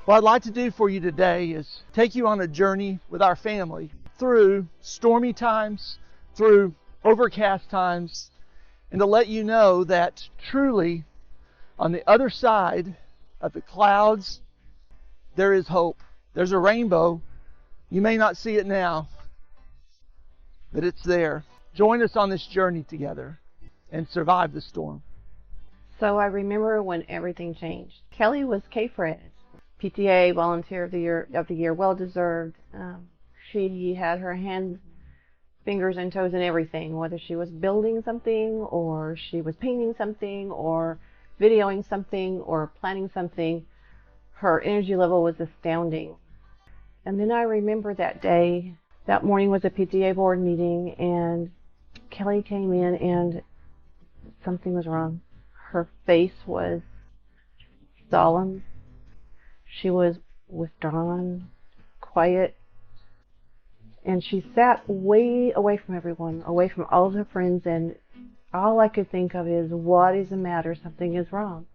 What I'd like to do for you today is take you on a journey with our family through stormy times, through overcast times, and to let you know that truly on the other side of the clouds, there is hope. There's a rainbow. You may not see it now, but it's there. Join us on this journey together and survive the storm. So I remember when everything changed. Kelli was K-Fred, PTA Volunteer of the Year, well deserved. She had her hands, fingers, and toes in everything, whether she was building something or she was painting something or videoing something or planning something. Her energy level was astounding. And then I remember that day, that morning was a PTA board meeting, and Kelli came in and something was wrong. Her face was solemn. She was withdrawn, quiet, and she sat way away from everyone, away from all of her friends, and all I could think of is, what is the matter? Something is wrong.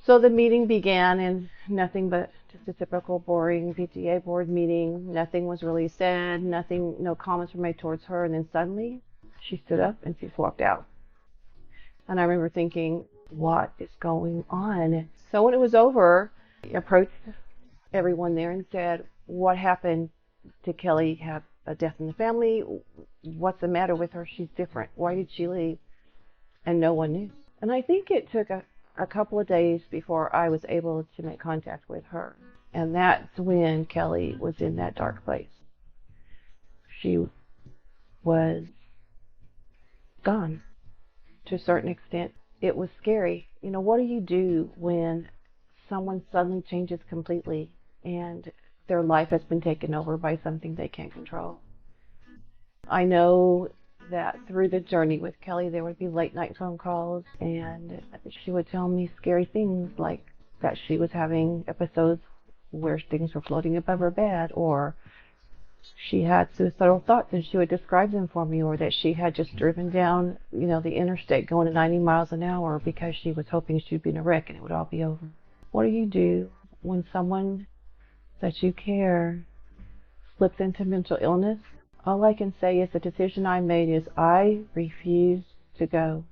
So the meeting began, and nothing but just a typical boring PTA board meeting. Nothing was really said, no comments were made towards her, and then suddenly she stood up and she just walked out. And I remember thinking, what is going on? So when it was over, I approached everyone there and said, what happened? Did Kelli have a death in the family? What's the matter with her? She's different. Why did she leave? And no one knew. And I think it took a couple of days before I was able to make contact with her. And that's when Kelli was in that dark place. She was gone to a certain extent. It was scary. You know, what do you do when someone suddenly changes completely and their life has been taken over by something they can't control? I know that through the journey with Kelli, there would be late night phone calls, and she would tell me scary things like that she was having episodes where things were floating above her bed, or she had suicidal thoughts and she would describe them for me, or that she had just driven down, the interstate going at 90 miles an hour because she was hoping she'd be in a wreck and it would all be over. What do you do when someone that you care slips into mental illness? All I can say is the decision I made is I refused to go.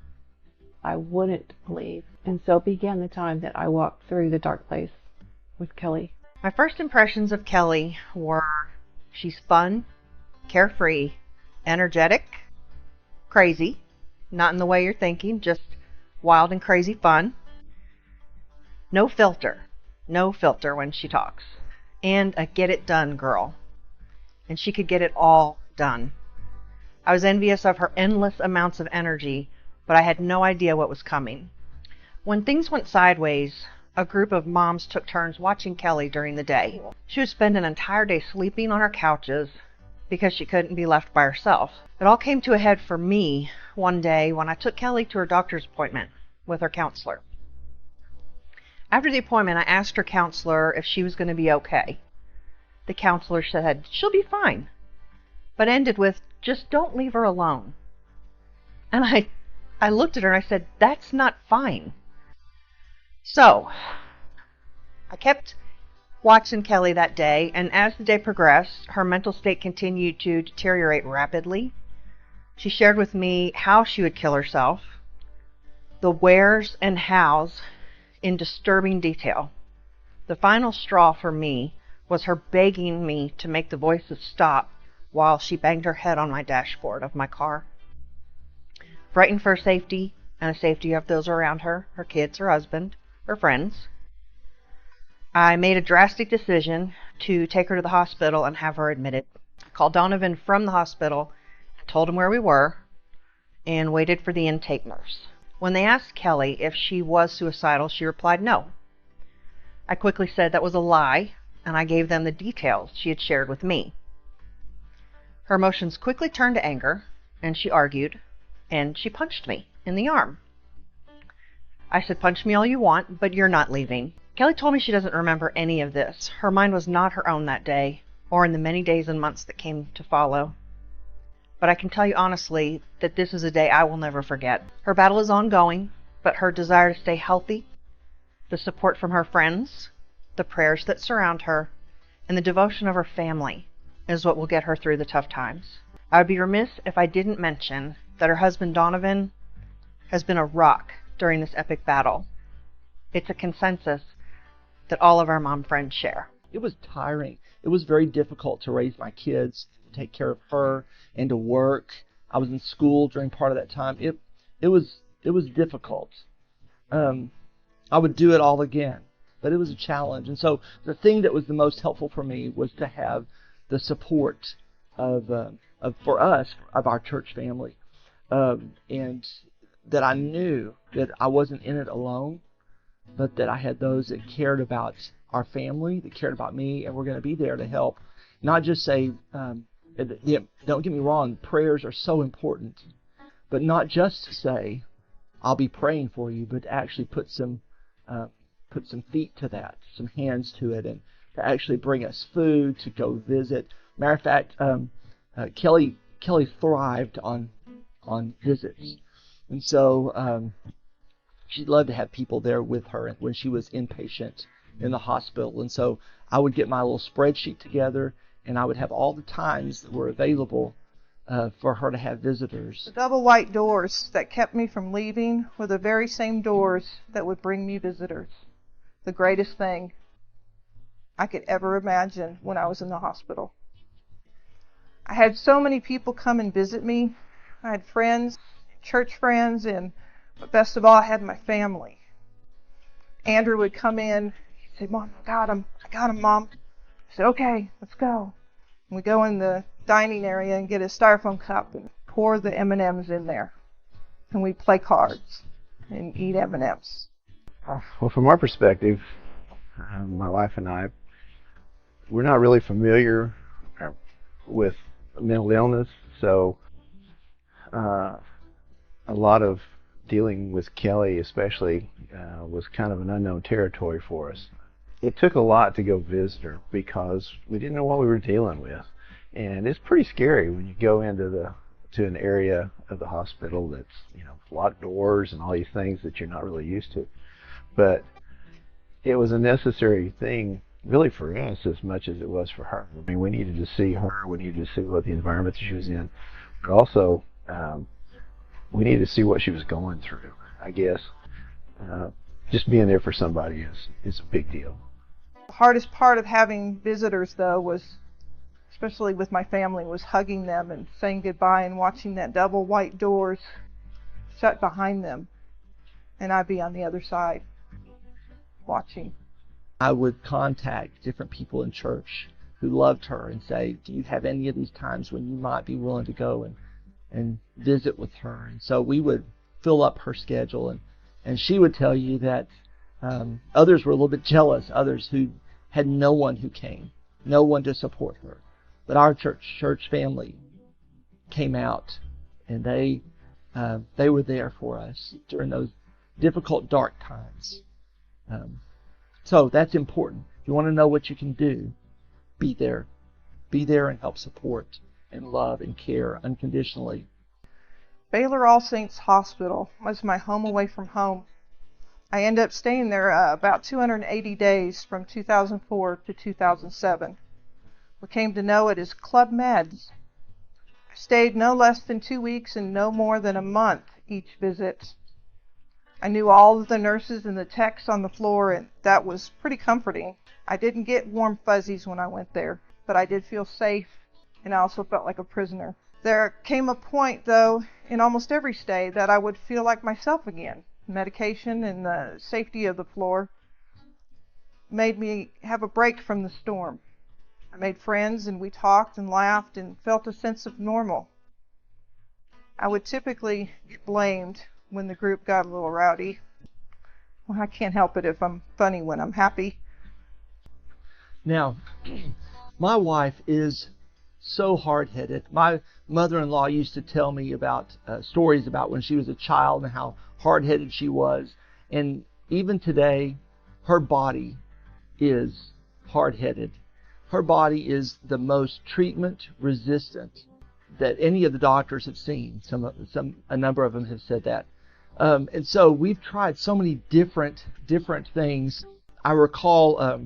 I wouldn't leave. And so began the time that I walked through the dark place with Kelli. My first impressions of Kelli were she's fun, carefree, energetic, crazy, not in the way you're thinking, just wild and crazy fun. No filter when she talks. And a get it done girl. And she could get it all done. I was envious of her endless amounts of energy, but I had no idea what was coming. When things went sideways, a group of moms took turns watching Kelli during the day. She would spend an entire day sleeping on our couches because she couldn't be left by herself. It all came to a head for me one day when I took Kelli to her doctor's appointment with her counselor. After the appointment, I asked her counselor if she was going to be okay. The counselor said, she'll be fine, but ended with, just don't leave her alone. And I looked at her and I said, that's not fine. So, I kept watching Kelli that day, and as the day progressed, her mental state continued to deteriorate rapidly. She shared with me how she would kill herself, the wheres and hows in disturbing detail. The final straw for me was her begging me to make the voices stop while she banged her head on my dashboard of my car. Frightened for her safety and the safety of those around her, her kids, her husband, her friends, I made a drastic decision to take her to the hospital and have her admitted. I called Donovan from the hospital and told him where we were and waited for the intake nurse. When they asked Kelli if she was suicidal, she replied no. I quickly said that was a lie, and I gave them the details she had shared with me. Her emotions quickly turned to anger, and she argued, and she punched me in the arm. I said, punch me all you want, but you're not leaving. Kelli told me she doesn't remember any of this. Her mind was not her own that day, or in the many days and months that came to follow. But I can tell you honestly that this is a day I will never forget. Her battle is ongoing, but her desire to stay healthy, the support from her friends, the prayers that surround her, and the devotion of her family is what will get her through the tough times. I would be remiss if I didn't mention that her husband Donovan has been a rock during this epic battle. It's a consensus that all of our mom friends share. It was tiring. It was very difficult to raise my kids, to take care of her, and to work. I was in school during part of that time. It was difficult. I would do it all again, but it was a challenge. And so the thing that was the most helpful for me was to have the support of our church family, and that I knew that I wasn't in it alone, but that I had those that cared about our family, that cared about me, and were going to be there to help. Not just say, don't get me wrong, prayers are so important, but not just to say, I'll be praying for you, but to actually put some feet to that, some hands to it, and to actually bring us food, to go visit. Matter of fact, Kelli thrived on visits, and so she loved to have people there with her when she was inpatient in the hospital. And so I would get my little spreadsheet together, and I would have all the times that were available for her to have visitors. The double white doors that kept me from leaving were the very same doors that would bring me visitors. The greatest thing I could ever imagine when I was in the hospital. I had so many people come and visit me. I had friends, church friends, but best of all, I had my family. Andrew would come in. He'd say, Mom, I got him, Mom. I said, okay, let's go. And we go in the dining area and get a styrofoam cup and pour the M&Ms in there. And we play cards and eat M&Ms. Well, from our perspective, my wife and I, we're not really familiar with mental illness, so a lot of dealing with Kelli especially was kind of an unknown territory for us. It took a lot to go visit her because we didn't know what we were dealing with, and it's pretty scary when you go into an area of the hospital that's locked doors and all these things that you're not really used to. But it was a necessary thing really for us as much as it was for her. I mean, we needed to see her, we needed to see what the environment that she was in, but also we needed to see what she was going through, I guess. Just being there for somebody is a big deal. The hardest part of having visitors, though, was, especially with my family, was hugging them and saying goodbye and watching that double white doors shut behind them, and I'd be on the other side watching. I would contact different people in church who loved her and say, do you have any of these times when you might be willing to go and visit with her? And so we would fill up her schedule, and she would tell you that others were a little bit jealous, others who had no one who came, no one to support her. But our church family came out, and they were there for us during those difficult, dark times. So that's important. If you want to know what you can do, be there. Be there and help support and love and care unconditionally. Baylor All Saints Hospital was my home away from home. I ended up staying there about 280 days from 2004 to 2007. We came to know it as Club Meds. I stayed no less than 2 weeks and no more than a month each visit. I knew all of the nurses and the techs on the floor, and that was pretty comforting. I didn't get warm fuzzies when I went there, but I did feel safe, and I also felt like a prisoner. There came a point, though, in almost every stay that I would feel like myself again. Medication and the safety of the floor made me have a break from the storm. I made friends, and we talked and laughed and felt a sense of normal. I would typically get blamed when the group got a little rowdy. Well, I can't help it if I'm funny when I'm happy. Now, my wife is so hard-headed. My mother-in-law used to tell me about stories about when she was a child and how hard-headed she was. And even today, her body is hard-headed. Her body is the most treatment-resistant that any of the doctors have seen. A number of them have said that. And so we've tried so many different things. I recall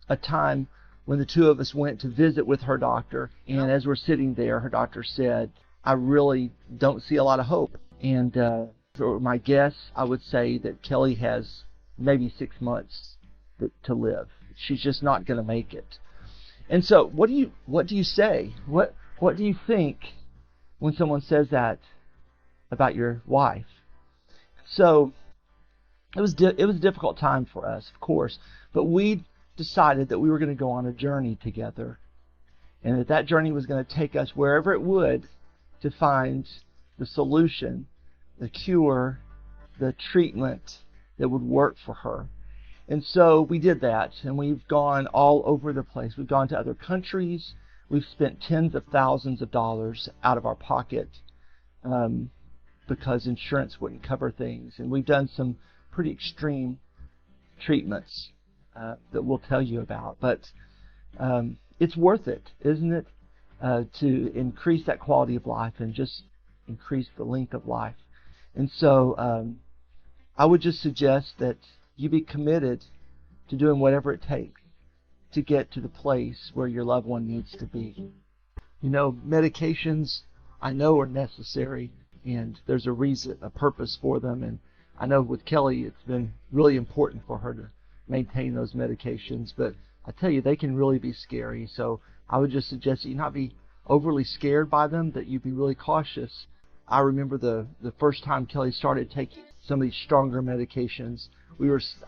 a time when the two of us went to visit with her doctor, and as we're sitting there, her doctor said, I really don't see a lot of hope. And for my guess, I would say that Kelli has maybe 6 months to live. She's just not going to make it. And so, what do you say? What do you think when someone says that about your wife? So, it was a difficult time for us, of course, but we decided that we were going to go on a journey together, and that journey was going to take us wherever it would to find the solution, the cure, the treatment that would work for her. And so we did that, and we've gone all over the place. We've gone to other countries. We've spent tens of thousands of dollars out of our pocket because insurance wouldn't cover things. And we've done some pretty extreme treatments that we'll tell you about. But it's worth it, isn't it, to increase that quality of life and just increase the length of life. And so I would just suggest that you be committed to doing whatever it takes to get to the place where your loved one needs to be. You know, medications I know are necessary, and there's a reason, a purpose for them. And I know with Kelli, it's been really important for her to maintain those medications. But I tell you, they can really be scary. So I would just suggest that you not be overly scared by them, that you be really cautious. I remember the first time Kelli started taking some of these stronger medications.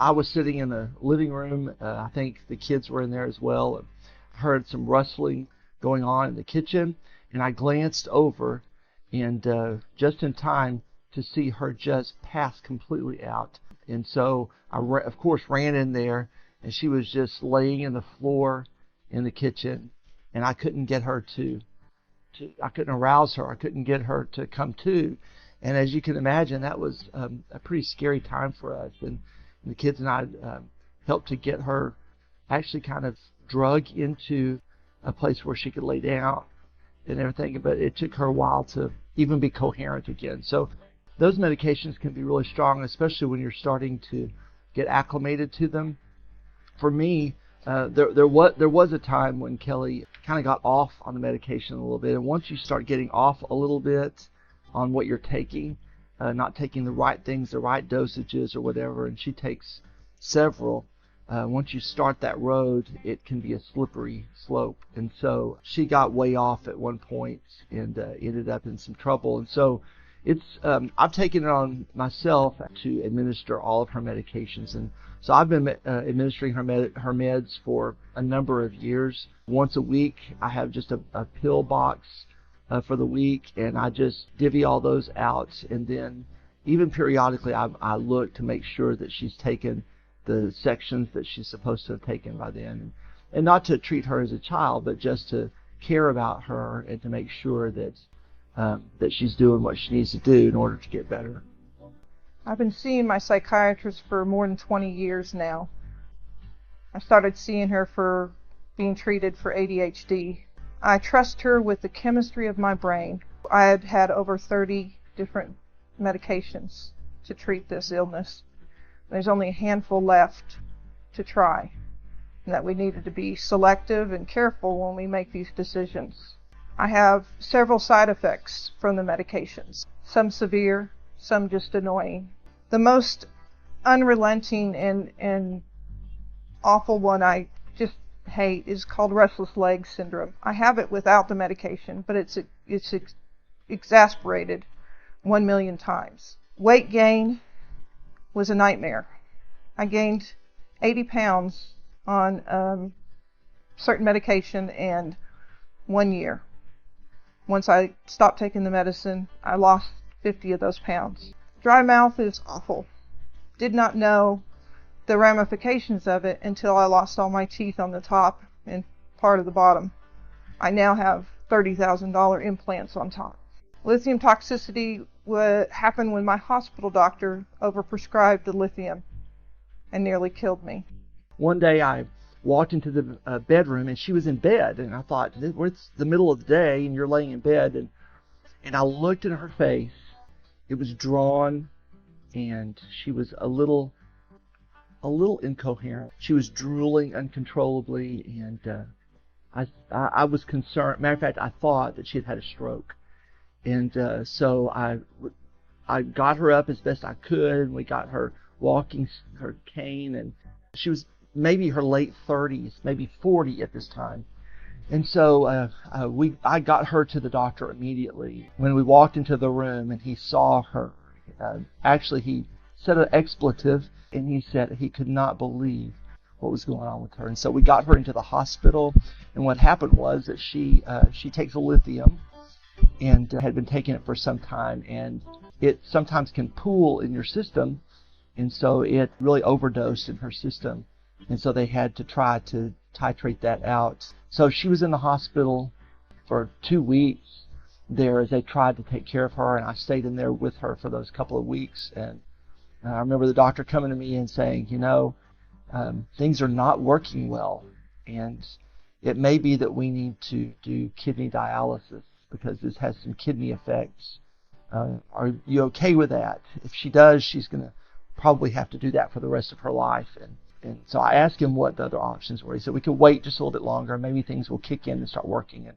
I was sitting in the living room. I think the kids were in there as well. I heard some rustling going on in the kitchen, and I glanced over, and just in time to see her just pass completely out. And so I, of course, ran in there, and she was just laying in the floor in the kitchen, and I couldn't get her I couldn't arouse her. I couldn't get her to come to. And as you can imagine, that was a pretty scary time for us. And the kids and I helped to get her actually kind of drug into a place where she could lay down and everything. But it took her a while to even be coherent again. So those medications can be really strong, especially when you're starting to get acclimated to them. For me, there was a time when Kelli kind of got off on the medication a little bit. And once you start getting off a little bit on what you're taking, not taking the right things, the right dosages or whatever, and she takes several, once you start that road, it can be a slippery slope. And so she got way off at one point and ended up in some trouble. And so I've taken it on myself to administer all of her medications. And so I've been administering her meds for a number of years. Once a week, I have just a pill box for the week, and I just divvy all those out. And then even periodically, I look to make sure that she's taken the sections that she's supposed to have taken by then. And not to treat her as a child, but just to care about her and to make sure that she's doing what she needs to do in order to get better. I've been seeing my psychiatrist for more than 20 years now. I started seeing her for being treated for ADHD. I trust her with the chemistry of my brain. I had had over 30 different medications to treat this illness. There's only a handful left to try, and that we needed to be selective and careful when we make these decisions. I have several side effects from the medications, some severe, some just annoying. The most unrelenting and awful one I just hate is called restless leg syndrome. I have it without the medication, but it's exasperated 1 million times. Weight gain was a nightmare. I gained 80 pounds on certain medication in 1 year. Once I stopped taking the medicine, I lost 50 of those pounds. Dry mouth is awful. Did not know the ramifications of it until I lost all my teeth on the top and part of the bottom. I now have $30,000 implants on top. Lithium toxicity happened when my hospital doctor overprescribed the lithium and nearly killed me. One day I walked into the bedroom, and she was in bed, and I thought, it's the middle of the day and you're laying in bed, and I looked at her face. It was drawn, and she was a little a little incoherent. She was drooling uncontrollably, and I was concerned. Matter of fact, I thought that she had had a stroke. And so I got her up as best I could. We got her walking her cane, and she was maybe her late 30s, maybe 40 at this time. And so I got her to the doctor immediately. When we walked into the room and he saw her, actually he said an expletive, and he said he could not believe what was going on with her. And so we got her into the hospital, and what happened was that she takes a lithium, and had been taking it for some time, and it sometimes can pool in your system, and so it really overdosed in her system, and so they had to try to titrate that out. So she was in the hospital for 2 weeks there as they tried to take care of her, and I stayed in there with her for those couple of weeks. And I remember the doctor coming to me and saying, things are not working well, and it may be that we need to do kidney dialysis because this has some kidney effects. Are you okay with that? If she does, she's going to probably have to do that for the rest of her life. And so I asked him what the other options were. He said we could wait just a little bit longer. Maybe things will kick in and start working.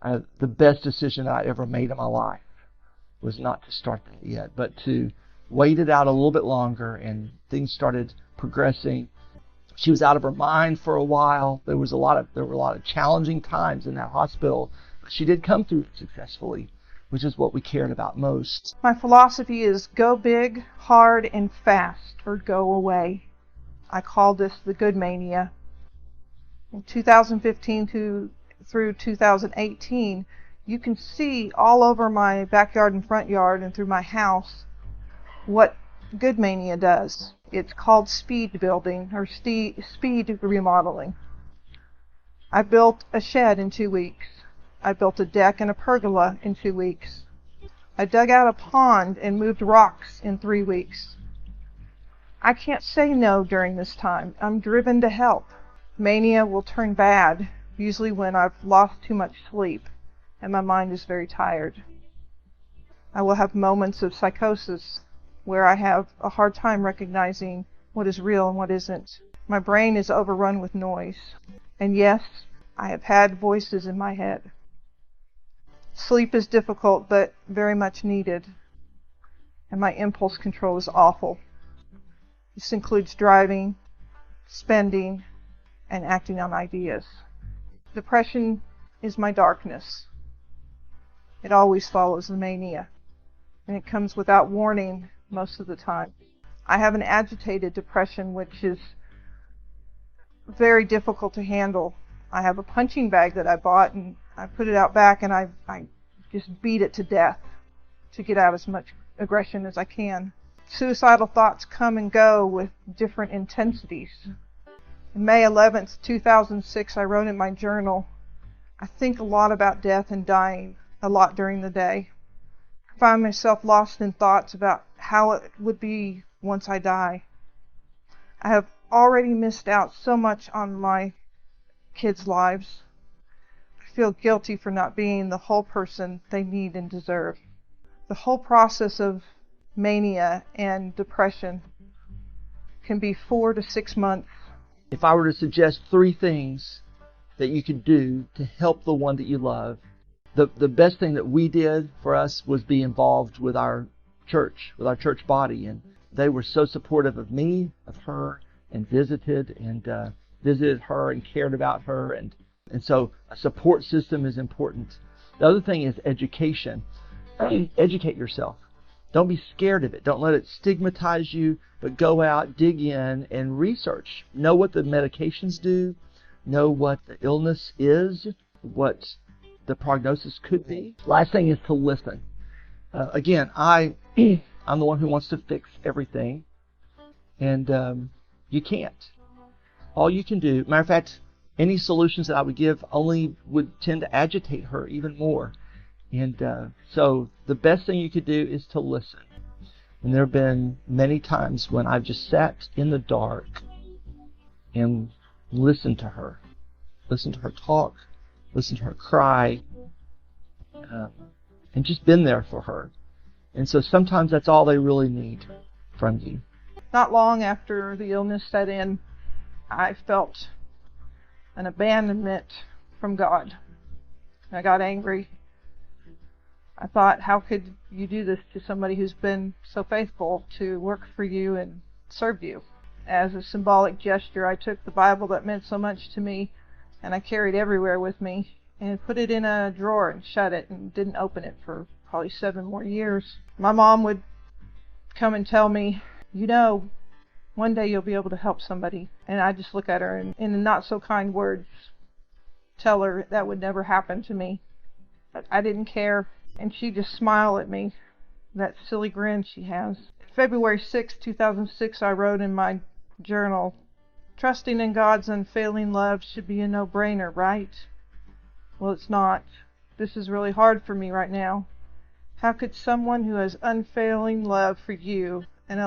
And the best decision I ever made in my life was not to start that yet, but to wait it out a little bit longer, and things started progressing. She was out of her mind for a while. There were a lot of challenging times in that hospital. She did come through it successfully, which is what we cared about most. My philosophy is go big, hard, and fast, or go away. I call this the good mania. In 2015 through 2018, you can see all over my backyard and front yard and through my house what good mania does. It's called speed building or speed remodeling. I built a shed in 2 weeks. I built a deck and a pergola in 2 weeks. I dug out a pond and moved rocks in 3 weeks. I can't say no during this time. I'm driven to help. Mania will turn bad, usually when I've lost too much sleep and my mind is very tired. I will have moments of psychosis where I have a hard time recognizing what is real and what isn't. My brain is overrun with noise. And yes, I have had voices in my head. Sleep is difficult, but very much needed. And my impulse control is awful. This includes driving, spending, and acting on ideas. Depression is my darkness. It always follows the mania, and it comes without warning most of the time. I have an agitated depression, which is very difficult to handle. I have a punching bag that I bought, and I put it out back, and I just beat it to death to get out as much aggression as I can. Suicidal thoughts come and go with different intensities. On May 11th, 2006, I wrote in my journal, I think a lot about death and dying a lot during the day. I find myself lost in thoughts about how it would be once I die. I have already missed out so much on my kids' lives. I feel guilty for not being the whole person they need and deserve. The whole process of mania and depression can be 4 to 6 months. If I were to suggest 3 things that you could do to help the one that you love, the best thing that we did for us was be involved with our church body, and they were so supportive of me, of her, and visited her and cared about her, and so a support system is important. The other thing is education. Educate yourself. Don't be scared of it. Don't let it stigmatize you, but go out, dig in, and research. Know what the medications do. Know what the illness is, what the prognosis could be. Last thing is to listen. Again, I'm the one who wants to fix everything, and you can't. All you can do, matter of fact, any solutions that I would give only would tend to agitate her even more. And so the best thing you could do is to listen. And there have been many times when I've just sat in the dark and listened to her talk, listened to her cry, and just been there for her. And so sometimes that's all they really need from you. Not long after the illness set in, I felt an abandonment from God. I got angry. I thought, how could you do this to somebody who's been so faithful to work for you and serve you? As a symbolic gesture, I took the Bible that meant so much to me, and I carried everywhere with me, and put it in a drawer and shut it, and didn't open it for probably 7 more years. My mom would come and tell me, you know, one day you'll be able to help somebody. And I just look at her and in not so kind words tell her that would never happen to me. But I didn't care, and she'd just smile at me, that silly grin she has. February 6, 2006, I wrote in my journal, trusting in God's unfailing love should be a no-brainer, right? Well, it's not. This is really hard for me right now. How could someone who has unfailing love for you and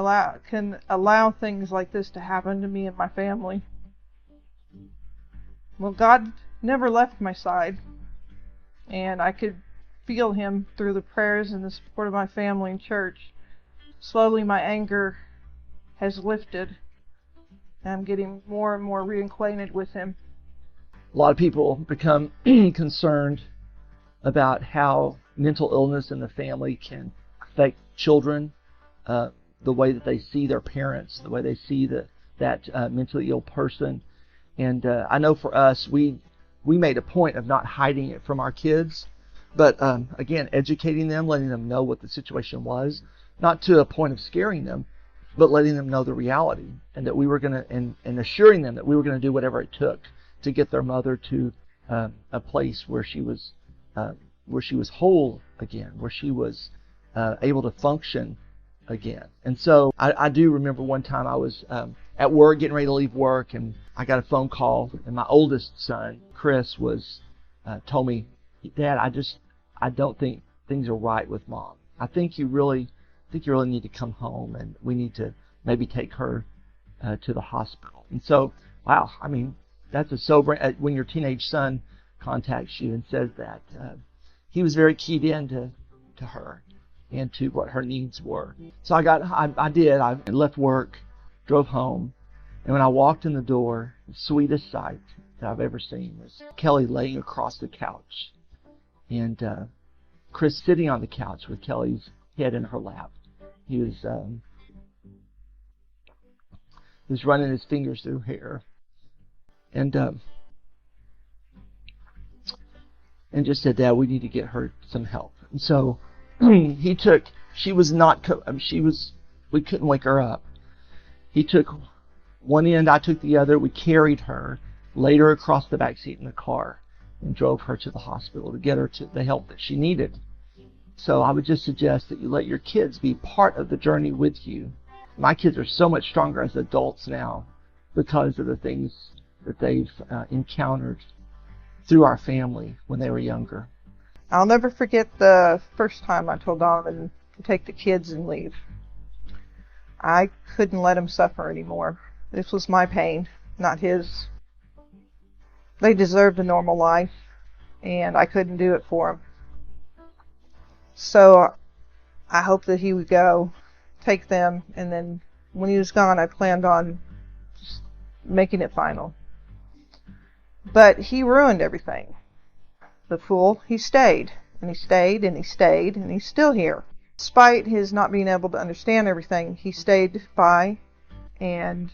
can allow things like this to happen to me and my family? Well, God never left my side, and I could feel Him through the prayers and the support of my family and church. Slowly my anger has lifted, and I'm getting more and more reacquainted with Him. A lot of people become concerned about how mental illness in the family can affect children, the way that they see their parents, the way they see that mentally ill person. And I know for us, we made a point of not hiding it from our kids, but again, educating them, letting them know what the situation was, not to a point of scaring them, but letting them know the reality, and that we were going to, and assuring them that we were going to do whatever it took to get their mother to a place where she was whole again, where she was able to function again. And so I do remember one time I was at work, getting ready to leave work, and I got a phone call, and my oldest son, Chris, told me, Dad, I don't think things are right with Mom. I think you really need to come home, and we need to maybe take her to the hospital. And so, wow, I mean, that's a sobering, when your teenage son contacts you and says that. He was very keyed in to her and to what her needs were. So I left work, drove home, and when I walked in the door, the sweetest sight that I've ever seen was Kelli laying across the couch, and Chris sitting on the couch with Kelli's head in her lap. He was running his fingers through her hair, and just said, Dad, we need to get her some help. And so we couldn't wake her up. He took one end, I took the other. We carried her, laid her across the back seat in the car, and drove her to the hospital to get her to the help that she needed. So I would just suggest that you let your kids be part of the journey with you. My kids are so much stronger as adults now because of the things that they've encountered through our family when they were younger. I'll never forget the first time I told Donovan to take the kids and leave. I couldn't let him suffer anymore. This was my pain, not his. They deserved a normal life, and I couldn't do it for them. So I hoped that he would go, take them, and then when he was gone, I planned on just making it final. But he ruined everything. The fool, he stayed, and he stayed, and he stayed, and he's still here. Despite his not being able to understand everything, he stayed by, and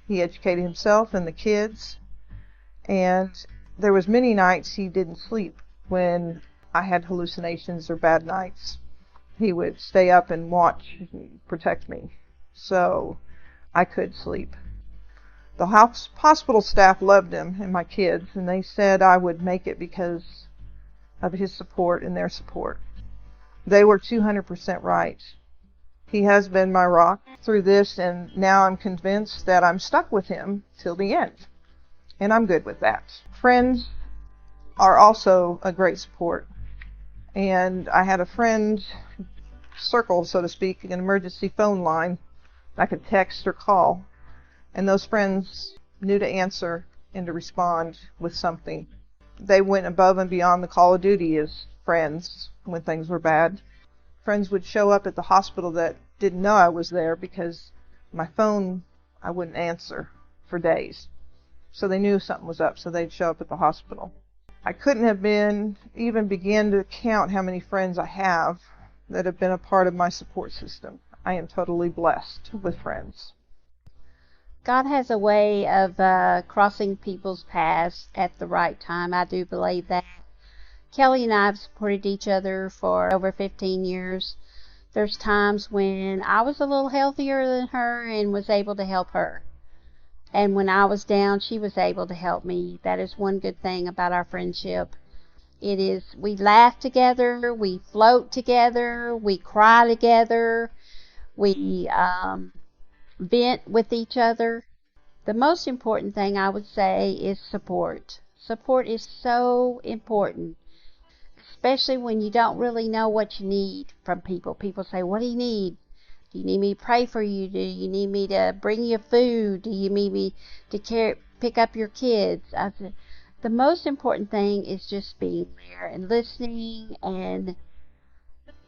he educated himself and the kids. And there was many nights he didn't sleep when I had hallucinations or bad nights. He would stay up and watch and protect me, so I could sleep. The hospital staff loved him and my kids, and they said I would make it because of his support and their support. They were 200% right. He has been my rock through this, and now I'm convinced that I'm stuck with him till the end, and I'm good with that. Friends are also a great support, and I had a friend circle, so to speak, an emergency phone line I could text or call, and those friends knew to answer and to respond with something. They went above and beyond the call of duty as friends when things were bad. Friends would show up at the hospital that didn't know I was there because My phone, I wouldn't answer for days. So they knew something was up, so they'd show up at the hospital. I couldn't have even begin to count how many friends I have that have been a part of my support system. I am totally blessed with friends. God has a way of crossing people's paths at the right time. I do believe that. Kelli and I have supported each other for over 15 years. There's times when I was a little healthier than her and was able to help her. And when I was down, she was able to help me. That is one good thing about our friendship. It is, we laugh together, we float together, we cry together, we vent with each other. The most important thing I would say is support. Support is so important, especially when you don't really know what you need from people. People say, what do you need? Do you need me to pray for you? Do you need me to bring you food? Do you need me to pick up your kids? I said, the most important thing is just being there and listening and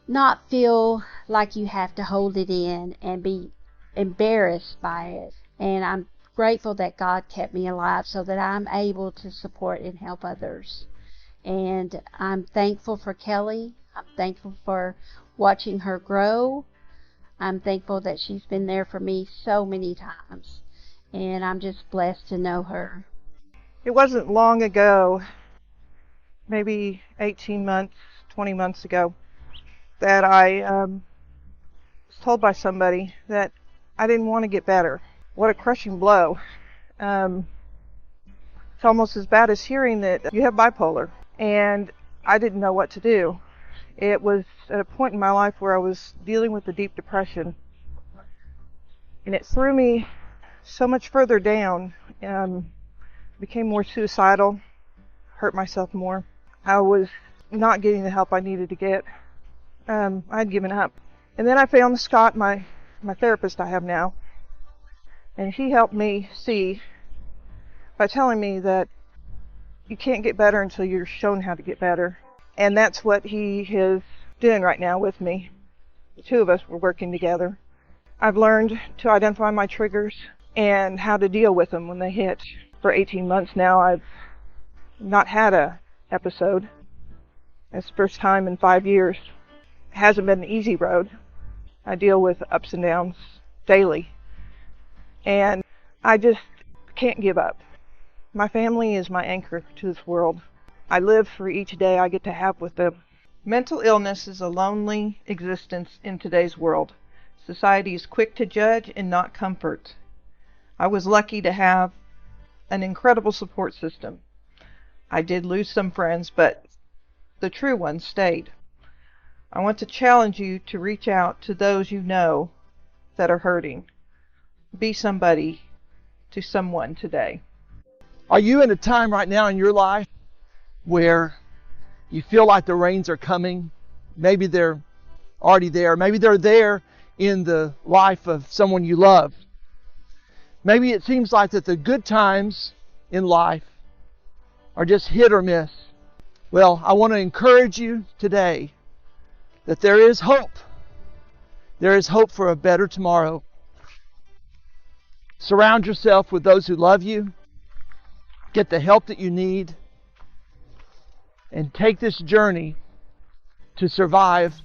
not feel like you have to hold it in and be embarrassed by it. And I'm grateful that God kept me alive so that I'm able to support and help others. And I'm thankful for Kelli. I'm thankful for watching her grow. I'm thankful that she's been there for me so many times. And I'm just blessed to know her. It wasn't long ago, maybe 18 months, 20 months ago, that I was told by somebody that I didn't want to get better. What a crushing blow. It's almost as bad as hearing that you have bipolar. And I didn't know what to do. It was at a point in my life where I was dealing with a deep depression. And it threw me so much further down. Became more suicidal, hurt myself more. I was not getting the help I needed to get. I'd given up. And then I found Scott, my therapist I have now. And he helped me see by telling me that you can't get better until you're shown how to get better. And that's what he is doing right now with me. The two of us were working together. I've learned to identify my triggers and how to deal with them when they hit. For 18 months now, I've not had a episode. It's the first time in 5 years. It hasn't been an easy road. I deal with ups and downs daily. And I just can't give up. My family is my anchor to this world. I live for each day I get to have with them. Mental illness is a lonely existence in today's world. Society is quick to judge and not comfort. I was lucky to have an incredible support system. I did lose some friends, but the true ones stayed. I want to challenge you to reach out to those you know that are hurting. Be somebody to someone today. Are you in a time right now in your life where you feel like the rains are coming? Maybe they're already there. Maybe they're there in the life of someone you love. Maybe it seems like that the good times in life are just hit or miss. Well, I want to encourage you today that there is hope. There is hope for a better tomorrow. Surround yourself with those who love you. Get the help that you need. And take this journey to survive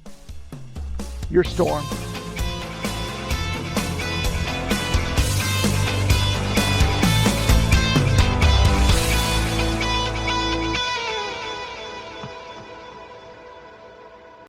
your storm.